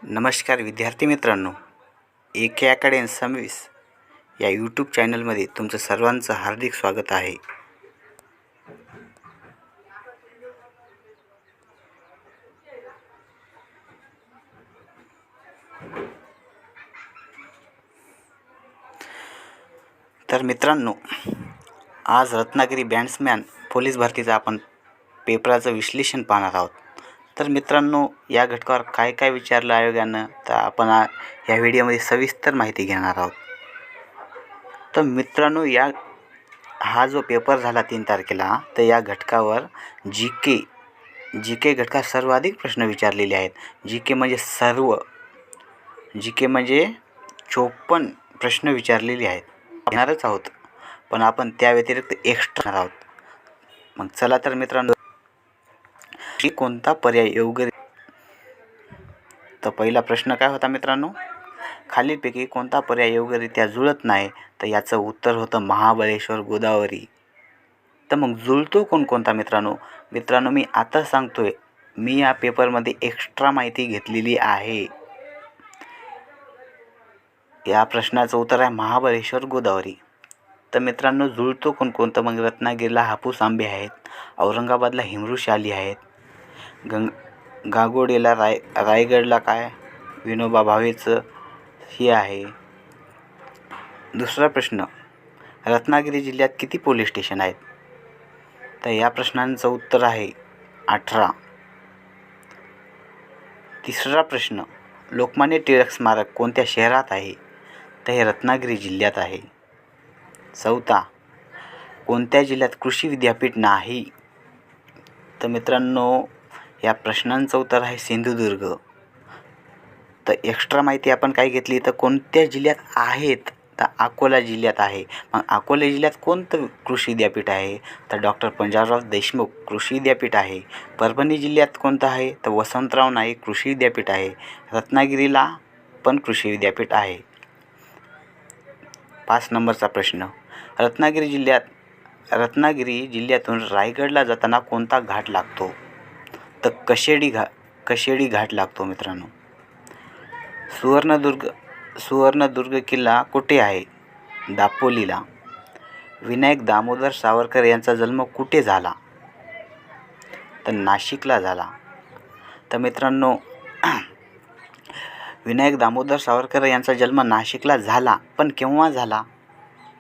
नमस्कार विद्यार्थी मित्रांनो, AK अकॅडमी सर्व्हिस या यूट्यूब चॅनलमध्ये तुमचं सर्वांचं हार्दिक स्वागत आहे. तर मित्रांनो, आज रत्नागिरी बँड्समॅन पोलीस भरतीचा आपण पेपराचं विश्लेषण पाहणार आहोत. तर मित्रांनो, या घटकावर काय काय विचारलं आयोगानं तर आपण या व्हिडिओमध्ये सविस्तर माहिती घेणार आहोत. तर मित्रांनो, हा जो पेपर झाला 3 तारखेला, तर या घटकावर जी के घटकात सर्वाधिक प्रश्न विचारलेले आहेत. जी के म्हणजे 54 प्रश्न विचारलेले आहेत. घेणारच आहोत, पण आपण त्या व्यतिरिक्त एक्स्ट्रा आहोत. मग चला तर मित्रांनो, कोणता पर्याय योग्य? तर पहिला प्रश्न काय होता मित्रांनो, खालीलपैकी कोणता पर्याय योग्यरित्या जुळत नाही? तर याचं उत्तर होतं महाबळेश्वर गोदावरी. तर मग जुळतो कोणता मित्रांनो मी आता सांगतोय, मी या पेपरमध्ये एक्स्ट्रा माहिती घेतलेली आहे. या प्रश्नाचं उत्तर आहे महाबळेश्वर गोदावरी. तर मित्रांनो, जुळतो कोणतं? मग रत्नागिरीला हापूस आंबे आहेत, औरंगाबादला हिमरू आहेत, गागोडीला रायगडला काय विनोबा भावेचं हे आहे. दुसरा प्रश्न, रत्नागिरी जिल्ह्यात किती पोलीस स्टेशन आहेत? तर या प्रश्नांचं उत्तर आहे 18. तिसरा प्रश्न, लोकमान्य टिळक स्मारक कोणत्या शहरात आहे? तर हे रत्नागिरी जिल्ह्यात आहे. चौथा, कोणत्या जिल्ह्यात कृषी विद्यापीठ नाही? तर मित्रांनो, या प्रश्नांचं उत्तर आहे सिंधुदुर्ग. तर एक्स्ट्रा माहिती आपण काय घेतली, तर कोणत्या जिल्ह्यात आहेत? तर अकोला जिल्ह्यात आहे. मग अकोला जिल्ह्यात कोणतं कृषी विद्यापीठ आहे? तर डॉक्टर पंजाबराव देशमुख कृषी विद्यापीठ आहे. परभणी जिल्ह्यात कोणतं आहे? तर वसंतराव नाईक कृषी विद्यापीठ आहे. रत्नागिरीला पण कृषी विद्यापीठ आहे. 5 नंबरचा प्रश्न, रत्नागिरी जिल्ह्यातून रायगडला जाताना कोणता घाट लागतो? तर कशेडी घाट लागतो मित्रांनो. सुवर्णदुर्ग किल्ला कुठे आहे? दापोलीला. विनायक दामोदर सावरकर यांचा जन्म कुठे झाला? तर नाशिकला झाला. तर मित्रांनो, विनायक दामोदर सावरकर यांचा जन्म नाशिकला झाला, पण केव्हा झाला?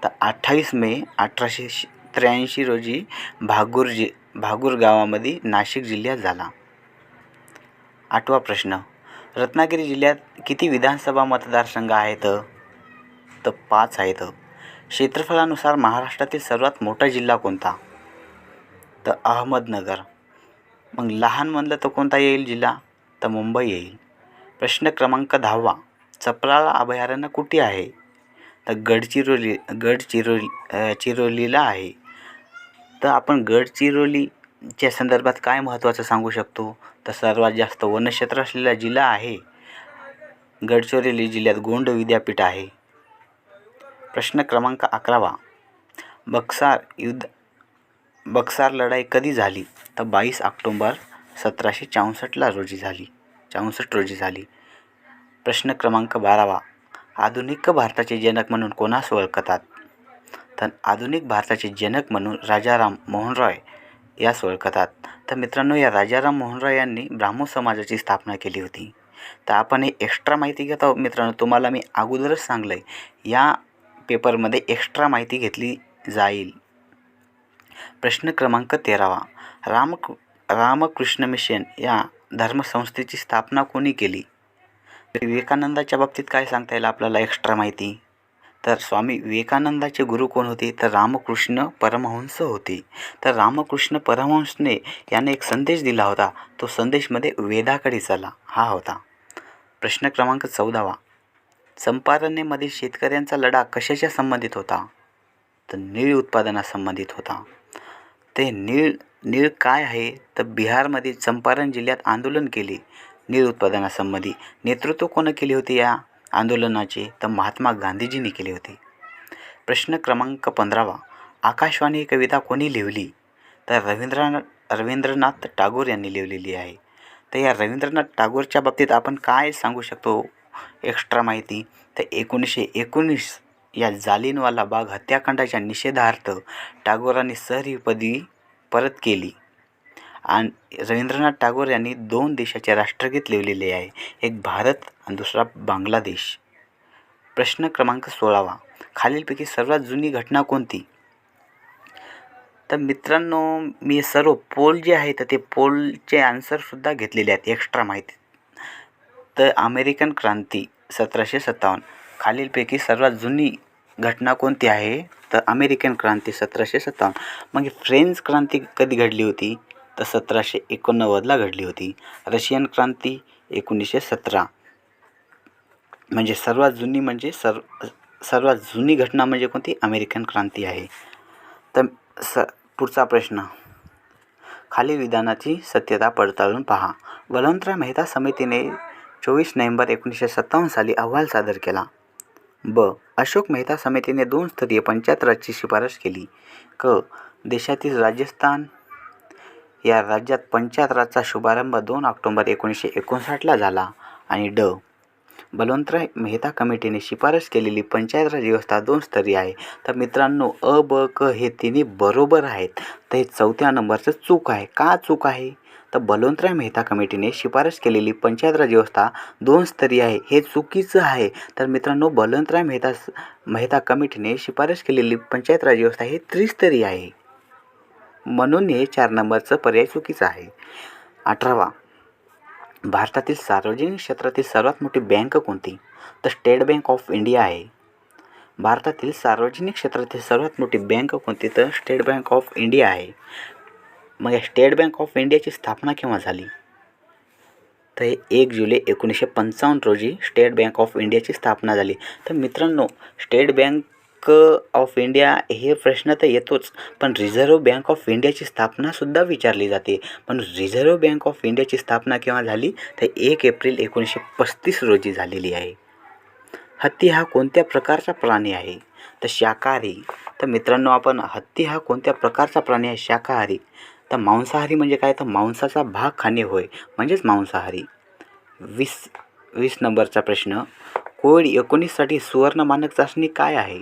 तर 28 मे 1883 रोजी भागूर गावामध्ये नाशिक जिल्ह्यात झाला. 8वा प्रश्न, रत्नागिरी जिल्ह्यात किती विधानसभा मतदारसंघ आहेत? तर 5 आहेत. क्षेत्रफळानुसार महाराष्ट्रातील सर्वात मोठा जिल्हा कोणता? तर अहमदनगर. मग लहान म्हणलं तर कोणता येईल जिल्हा? तर मुंबई येईल. प्रश्न क्रमांक 10वा, चपराळा अभयारण्य कुठे आहे? तर गडचिरोलीला आहे. तर आपण गडचिरोलीच्या संदर्भात काय महत्त्वाचं सांगू शकतो? तर सर्वात जास्त वनक्षेत्र असलेला जिल्हा आहे गडचिरोली जिल्ह्यात गोंड विद्यापीठ आहे. प्रश्न क्रमांक 11वा, बक्सार लढाई कधी झाली? तर 22 ऑक्टोबर 1764 रोजी झाली. प्रश्न क्रमांक 12वा, आधुनिक भारताचे जनक म्हणून कोणास ओळखतात? तर आधुनिक भारताचे जनक म्हणून राजाराम मोहन रॉय यास ओळखतात. तर मित्रांनो, या राजाराम मोहन रॉय यांनी ब्राह्मो समाजाची स्थापना केली होती. तर आपण हे एक्स्ट्रा माहिती घेत आहोत मित्रांनो. तुम्हाला मी अगोदरच सांगलं आहे, या पेपरमध्ये एक्स्ट्रा माहिती घेतली जाईल. प्रश्न क्रमांक 13वा, रामकृष्ण मिशन या धर्मसंस्थेची स्थापना कोणी केली? विवेकानंदाच्या बाबतीत काय सांगता येईल आपल्याला एक्स्ट्रा माहिती? तर स्वामी विवेकानंदाचे गुरु कोण होते? तर रामकृष्ण परमहंस होते. तर रामकृष्ण परमहंसने याने एक संदेश दिला होता. तो संदेशमध्ये वेदाकडे चला हा होता. प्रश्न क्रमांक 14वा, चंपारण्यामधील शेतकऱ्यांचा लढा कशाच्या संबंधित होता? तर नीळ उत्पादनासंबंधित होता. ते नीळ काय आहे? तर बिहारमध्ये चंपारण जिल्ह्यात आंदोलन केले नीळ उत्पादनासंबंधी. नेतृत्व कोण केले होते या आंदोलनाचे? तर महात्मा गांधीजींनी केले होते. प्रश्न क्रमांक 15वा, आकाशवाणी ही कविता कोणी लिहिली? तर रवींद्रनाथ टागोर यांनी लिहिलेली आहे. तर या रवींद्रनाथ टागोरच्या बाबतीत आपण काय सांगू शकतो एक्स्ट्रा माहिती? तर 1919 या जालियनवाला बाग हत्याकांडाच्या निषेधार्थ टागोरांनी सर ही पदवी परत केली. आणि रवींद्रनाथ टागोर यांनी 2 देशाचे राष्ट्रगीत लिहिलेले आहे, एक भारत आणि दुसरा बांगलादेश. प्रश्न क्रमांक 16 खालीलपैकी सर्वात जुनी घटना कोणती? तर मित्रांनो, मी सर्व पोल जे आहेत ते पोलचे आन्सरसुद्धा घेतलेले आहेत एक्स्ट्रा माहिती. तर अमेरिकन क्रांती 1757. खालीलपैकी सर्वात जुनी घटना कोणती आहे? तर अमेरिकन क्रांती 1757. मग फ्रेंच क्रांती कधी घडली होती? तर 1789ला घडली होती. रशियन क्रांती 1917. म्हणजे सर्वात जुनी म्हणजे सर्वात जुनी घटना म्हणजे कोणती? अमेरिकन क्रांती आहे. तर पुढचा प्रश्न, खालील विधानाची सत्यता पडताळून पहा. बलवंतराय मेहता समितीने 24 नोव्हेंबर 1957 साली अहवाल सादर केला. ब. अशोक मेहता समितीने 2 स्तरीय पंचायत राजची शिफारस केली. क. देशातील राजस्थान या राज्यात पंचायत राजचा शुभारंभ 2 ऑक्टोबर 1959ला झाला. आणि ड. बलवंतराय मेहता कमिटीने शिफारस केलेली पंचायत राज व्यवस्था 2 स्तरीय आहे. तर मित्रांनो, अ, ब, क हे तिन्ही बरोबर आहेत. तर हे 4थ्या नंबरचं चूक आहे. का चूक आहे? तर बलवंतराय मेहता कमिटीने शिफारस केलेली पंचायत राज व्यवस्था 2 स्तरीय आहे, हे चुकीचं आहे. तर मित्रांनो, बलवंतराय मेहता कमिटीने शिफारस केलेली पंचायत राज व्यवस्था हे त्रिस्तरीय आहे, म्हणून हे 4 नंबरचं पर्याय चुकीचं आहे. 18. भारतातील सार्वजनिक क्षेत्रातील सर्वात मोठी बँक कोणती? तर स्टेट बँक ऑफ इंडिया आहे. भारतातील सार्वजनिक क्षेत्रातील सर्वात मोठी बँक कोणती? तर स्टेट बँक ऑफ इंडिया आहे. मग या स्टेट बँक ऑफ इंडियाची स्थापना केव्हा झाली? तर 1 जुलै 1955 रोजी स्टेट बँक ऑफ इंडियाची स्थापना झाली. तर मित्रांनो, स्टेट बँक ऑफ इंडिया हे प्रश्न तर येतोच, पण रिझर्व्ह बँक ऑफ इंडियाची स्थापनासुद्धा विचारली जाते. पण रिझर्व्ह बँक ऑफ इंडियाची स्थापना केव्हा झाली? तर 1 एप्रिल 1935 रोजी झालेली आहे. हत्ती हा कोणत्या प्रकारचा प्राणी आहे? तर शाकाहारी. तर मित्रांनो, आपण हत्ती हा कोणत्या प्रकारचा प्राणी आहे? शाकाहारी. तर मांसाहारी म्हणजे काय? तर मांसाचा भाग खाणे होय, म्हणजेच मांसाहारी. 20 नंबरचा प्रश्न, कोविड-19 साठी सुवर्ण मानक चाचणी काय आहे?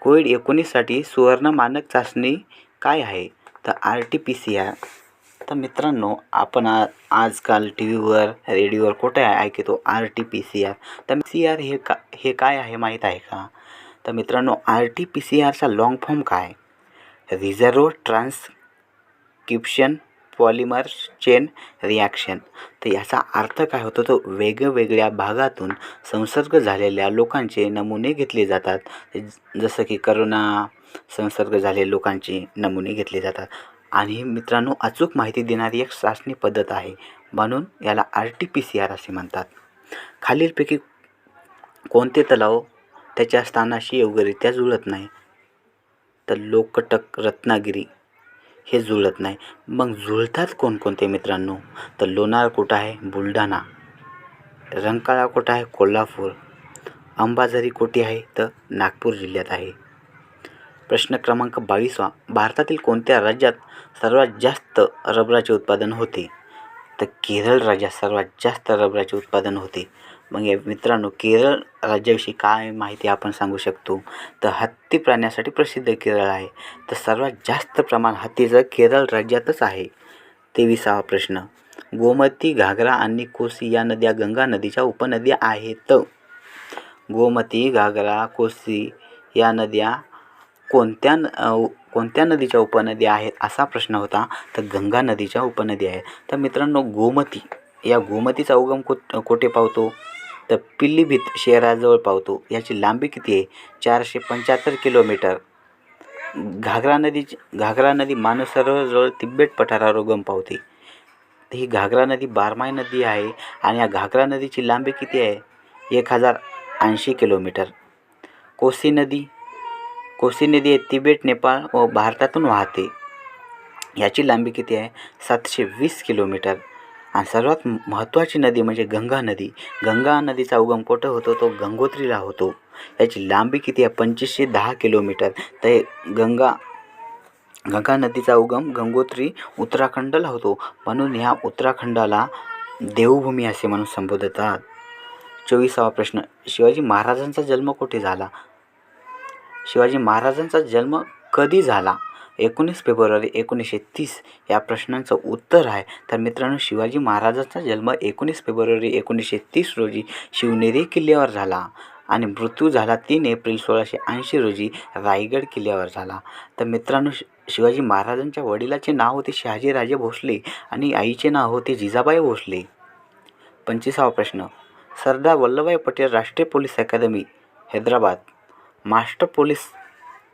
कोविड-19 साठी सुवर्ण मानक चाचणी काय आहे? तर RT-PCR. तर मित्रांनो, आपण आजकाल टी व्हीवर, रेडिओवर कुठे ऐकतो RT-PCR. तर PCR हे काय आहे माहीत आहे का? तर मित्रांनो, RT-PCRचा लॉंग फॉर्म काय? Reserve transcription polymer chain reaction. तर याचा अर्थ काय होतो? तो वेगवेगळ्या भागातून संसर्ग झालेल्या लोकांचे नमुने घेतले जातात. जसं की करोना संसर्ग झालेल्या लोकांचे नमुने घेतले जातात. आणि मित्रांनो, अचूक माहिती देणारी एक चाचणी पद्धत आहे, म्हणून याला RT-PCR असे म्हणतात. खालीलपैकी कोणते तलाव त्याच्या स्थानाशी योग्यरित्या जुळत नाही? तर लोकटक, रत्नागिरी हे जुळत नाही. मग जुळतात कोणकोणते मित्रांनो? तर लोणार कुठं आहे? बुलढाणा. रंकाळा कुठं आहे? कोल्हापूर. अंबाझरी कोठे आहे? तर नागपूर जिल्ह्यात आहे. प्रश्न क्रमांक 22 भारतातील कोणत्या राज्यात सर्वात जास्त रबराचे उत्पादन होते? तर केरळ राज्यात सर्वात जास्त रबराचे उत्पादन होते. मग या मित्रांनो, केरळ राज्याविषयी काय माहिती आपण सांगू शकतो? तर हत्ती प्राण्यासाठी प्रसिद्ध केरळ आहे. तर सर्वात जास्त प्रमाण हत्तीचं केरळ राज्यातच आहे. 23वा प्रश्न, गोमती, घागरा आणि कोसी या नद्या गंगा नदीच्या उपनद्या आहेत. गोमती, घागरा, कोसी या नद्या कोणत्या नदीच्या उपनद्या आहेत असा प्रश्न होता. तर गंगा नदीच्या उपनद्या आहेत. तर मित्रांनो, गोमतीचा उगम कोठे पावतो? तर पिलीभीत शहराजवळ पावतो. याची लांबी किती आहे? 475 किलोमीटर. घागरा नदी मानसरोवरजवळ तिबेट पठारावर उगम पावते. ही घागरा नदी 12माही नदी आहे आणि या घागरा नदीची लांबी किती आहे? 1080 किलोमीटर. कोसी नदी आहे तिबेट, नेपाळ व भारतातून वाहते. याची लांबी किती आहे? 720 किलोमीटर. आणि सर्वात महत्त्वाची नदी म्हणजे गंगा नदी. गंगा नदीचा उगम कुठं होतो? तो गंगोत्रीला होतो. याची लांबी किती आहे? 2510 किलोमीटर. तर गंगा नदीचा उगम गंगोत्री उत्तराखंडला होतो, म्हणून ह्या उत्तराखंडाला देवभूमी असे म्हणून संबोधतात. 24वा प्रश्न, शिवाजी महाराजांचा जन्म कुठे झाला? शिवाजी महाराजांचा जन्म कधी झाला? 19 फेब्रुवारी 1930 या प्रश्नांचं उत्तर आहे. तर मित्रांनो, शिवाजी महाराजांचा जन्म 19 फेब्रुवारी 1930 रोजी शिवनेरी किल्ल्यावर झाला आणि मृत्यू झाला 3 एप्रिल 1680 रोजी रायगड किल्ल्यावर झाला. तर मित्रांनो, शिवाजी महाराजांच्या वडिलाचे नाव होते शहाजीराजे भोसले आणि आईचे नाव होते जिजाबाई भोसले. 25वा प्रश्न, सरदार वल्लभभाई पटेल राष्ट्रीय पोलीस अकादमी हैदराबाद, मास्टर पोलीस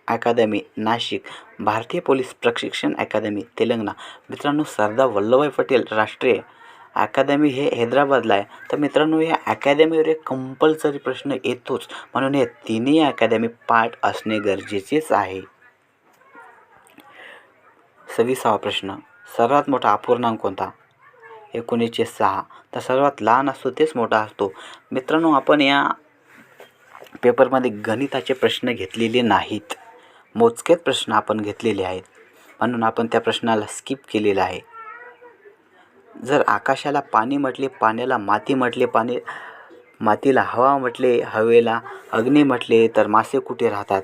अकादमी नाशिक, भारतीय पोलीस प्रशिक्षण अकादमी तेलंगणा. मित्रांनो, सरदार वल्लभभाई पटेल राष्ट्रीय अकादमी हे हैदराबादला आहे. तर मित्रांनो, या अकादमीवर एक कंपल्सरी प्रश्न येतोच, म्हणून हे तिन्ही अकादमी पाठ असणे गरजेचेच आहे. 26वा प्रश्न, सर्वात मोठा अपूर्णांक कोणता? 1906. तर सर्वात लहान असतो तेच मोठा असतो. मित्रांनो, आपण या पेपरमध्ये गणिताचे प्रश्न घेतलेले नाहीत, मोजकेच प्रश्न आपण घेतलेले आहेत, म्हणून आपण त्या प्रश्नाला स्किप केलेला आहे. जर आकाशाला पाणी म्हटले, पाण्याला माती म्हटले, मातीला हवा म्हटले, हवेला अग्नी म्हटले, तर मासे कुठे राहतात?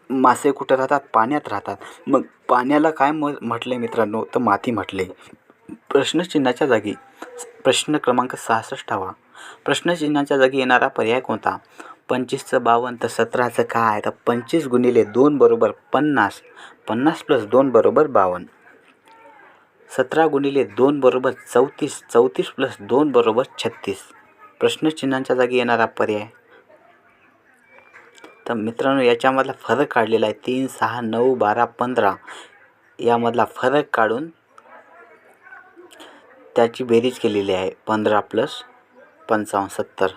मासे कुठे राहतात? पाण्यात राहतात. मग पाण्याला काय म्हटले मित्रांनो? तर माती म्हटले. प्रश्नचिन्हाच्या जागी प्रश्न क्रमांक 66वा, प्रश्नचिन्हाच्या जागी येणारा पर्याय कोणता? 25चं 52, तर 17चं काय? तर 25 गुणिले 2 बरोबर 50, 50 + 2 बरोबर 52. 17 गुणिले 2 बरोबर 34, 34 + 2 बरोबर 36. प्रश्नचिन्हाच्या जागी येणारा पर्याय. तर मित्रांनो, याच्यामधला फरक काढलेला आहे. 3, 6, 9, 12, 15 यामधला फरक काढून त्याची बेरीज केलेली आहे. 15 + 55 70.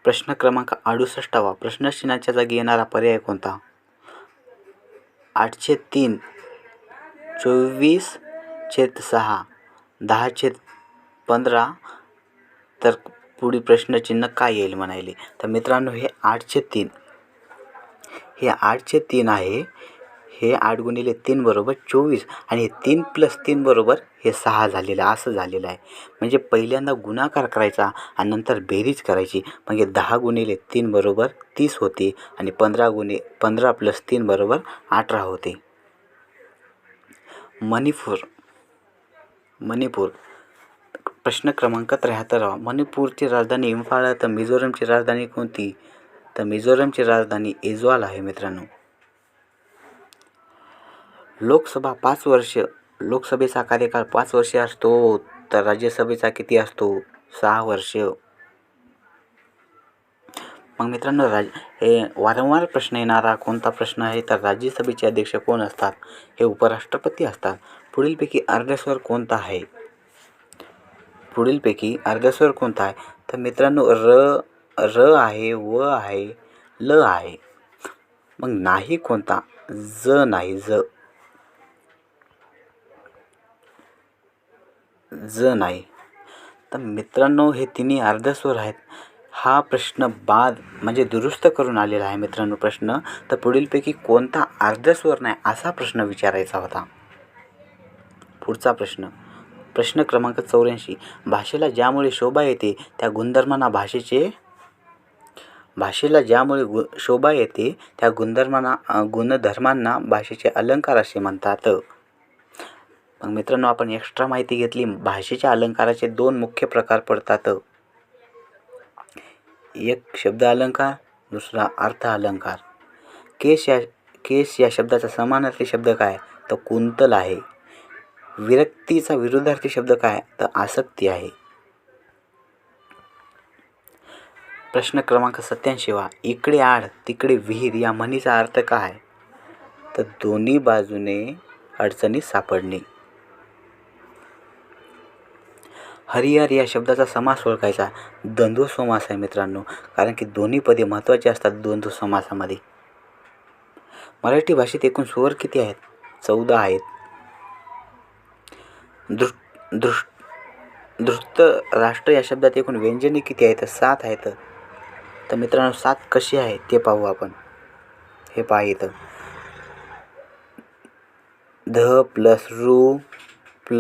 प्रश्न क्रमांक 68वा, प्रश्नचिन्हाच्या जागी येणारा पर्याय कोणता? 8/3, 24/6, 10/15. तर पुढील प्रश्नचिन्ह काय येईल म्हणाले? तर मित्रांनो, हे 8/3, हे 8/3 आहे. हे 8 गुणिले 3 बरोबर 24 आणि हे 3 + 3 बरोबर हे 6 झालेलं आहे, असं झालेलं आहे. म्हणजे पहिल्यांदा गुणाकार करायचा आणि नंतर बेरीज करायची. म्हणजे 10 गुणिले 3 बरोबर 30 होते आणि 15 + 3 बरोबर 18 होते. मणिपूर. प्रश्न क्रमांक 73वा, मणिपूरची राजधानी इम्फाळ आहे, तर मिझोरमची राजधानी कोणती? तर मिझोरमची राजधानी ऐझवाल आहे मित्रांनो. लोकसभा 5 वर्ष, लोकसभेचा कार्यकाळ 5 वर्षे असतो, तर राज्यसभेचा किती असतो? 6 वर्ष. मग मित्रांनो, हे वारंवार प्रश्न येणारा कोणता प्रश्न आहे? तर राज्यसभेचे अध्यक्ष कोण असतात? हे उपराष्ट्रपती असतात. पुढीलपैकी अर्धस्वर कोणता आहे? पुढीलपैकी अर्धस्वर कोणता आहे? तर मित्रांनो, र आहे, व आहे, ल आहे. मग नाही कोणता? ज नाही, ज नाही. तर मित्रांनो, हे तिन्ही अर्धस्वर आहेत. हा प्रश्न बाद म्हणजे दुरुस्त करून आलेला आहे मित्रांनो प्रश्न. तर पुढीलपैकी कोणता अर्धस्वर नाही असा प्रश्न विचारायचा होता. पुढचा प्रश्न, प्रश्न क्रमांक 84, भाषेला ज्यामुळे शोभा येते त्या गुणधर्मांना शोभा येते त्या गुणधर्मांना भाषेचे अलंकार असे म्हणतात. मग मित्रांनो, आपण एक्स्ट्रा माहिती घेतली. भाषेच्या अलंकाराचे 2 मुख्य प्रकार पडतात. एक शब्द अलंकार, दुसरा अर्थ अलंकार. केस या शब्दाचा समानार्थी शब्द काय? तर कुंतल आहे. विरक्तीचा विरुद्धार्थी शब्द काय? तर आसक्ती आहे. प्रश्न क्रमांक 87, इकडे आड तिकडे विहीर या म्हणीचा अर्थ काय? तर दोन्ही बाजूने अडचणीत सापडणे. हरिहर या शब्दाचा समास ओळखायचा. द्वंद्व समास आहे मित्रांनो, कारण की दोन्ही पदे महत्त्वाची असतात द्वंद्व समासामध्ये. मराठी भाषेत एकूण स्वर किती आहेत? 14 आहेत. धृत राष्ट्र या शब्दात एकूण व्यंजने किती आहेत? 7 आहेत. तर मित्रांनो, 7 कशी आहे ते पाहू आपण. हे पहा इथं, ध + रू +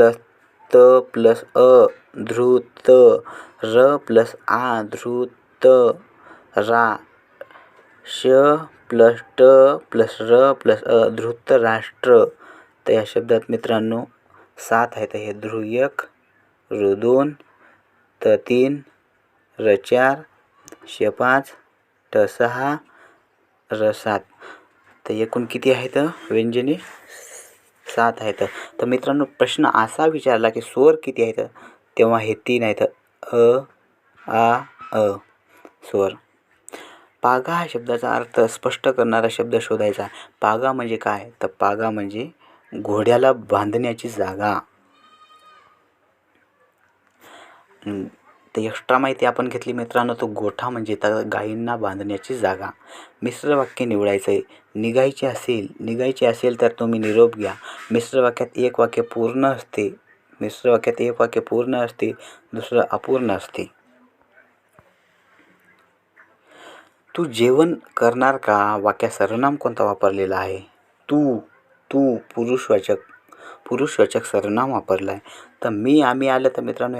त प्लस अ धृत, र प्लस आ धृत रा, श प्लस ट प्लस र प्लस अ धृतराष्ट्र. तर या शब्दात मित्रांनो 7 आहेत. हे ध्रु 1, ऋ 2, त 3, र 4, श 5, ट 6, र 7. तर एकूण किती आहेत व्यंजने? 7 आहेत. तर मित्रांनो प्रश्न असा विचारला की स्वर किती आहेत, तेव्हा हे 3 आहेत. अ, आ, अ स्वर. पागा हा शब्दाचा अर्थ स्पष्ट करणारा शब्द शोधायचा. पागा म्हणजे काय? तर पागा म्हणजे घोड्याला बांधण्याची जागा. तर एक्स्ट्रा माहिती आपण घेतली मित्रांनो. तो गोठा म्हणजे तर गायींना बांधण्याची जागा. मिश्र वाक्य निवडायचं आहे. निघायचे असेल तर तुम्ही निरोप घ्या. मिश्र वाक्यात एक वाक्य पूर्ण असते, दुसरं अपूर्ण असते. तू जेवण करणार का? वाक्यात सर्वनाम कोणता वापरलेला आहे? तू पुरुषवाचक सर्वनाम वापरला आहे. तर मी, आम्ही आलं तर मित्रांनो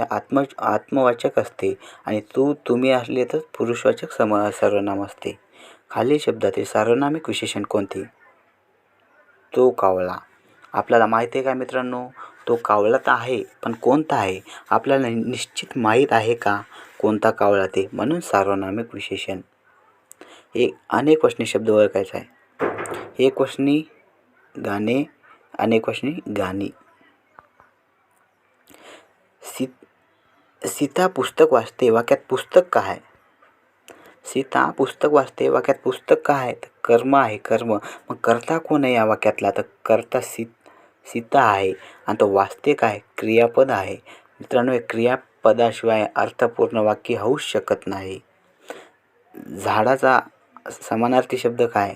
आत्मवाचक असते आणि तुम्ही असले तर पुरुषवाचक सर्वनाम असते. खालील शब्दातील सार्वनामिक विशेषण कोणते? तो कावळा. आपल्याला माहिती आहे का मित्रांनो? तो कावळा तर आहे, पण कोणता आहे आपल्याला निश्चित माहीत आहे का कोणता कावळा ते? म्हणून सार्वनामिक विशेषण. अनेकवचनी शब्द ओळखायचा आहे. एकवचनी गाणे, अनेकवचनी गाणी. सीता पुस्तक वाचते वाक्यात पुस्तक का आहे? सीता पुस्तक वाचते वाक्यात पुस्तक का आहे? तर कर्म आहे, कर्म. मग कर्ता कोण आहे या वाक्यातला? तर कर्ता सीता आहे आणि तो वाचते काय? क्रियापद आहे. मित्रांनो या क्रियापदाशिवाय अर्थपूर्ण वाक्य होऊच शकत नाही. झाडाचा समानार्थी शब्द काय?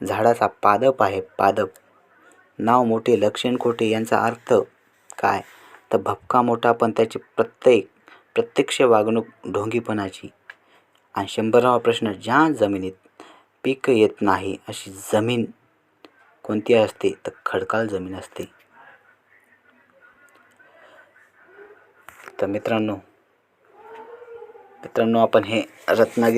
झाडाचा पादप आहे, पादप. नाव मोठे, लक्षण खोटे यांचा अर्थ काय? तर भपका मोठा पण त्याची प्रत्यक्ष वागणूक ढोंगीपणाची. आणि 100वा प्रश्न, ज्या जमिनीत पीक येत नाही अशी जमीन कोणती असते? तर खडकाळ जमीन असते. तर मित्रांनो आपण हे रत्नागिरी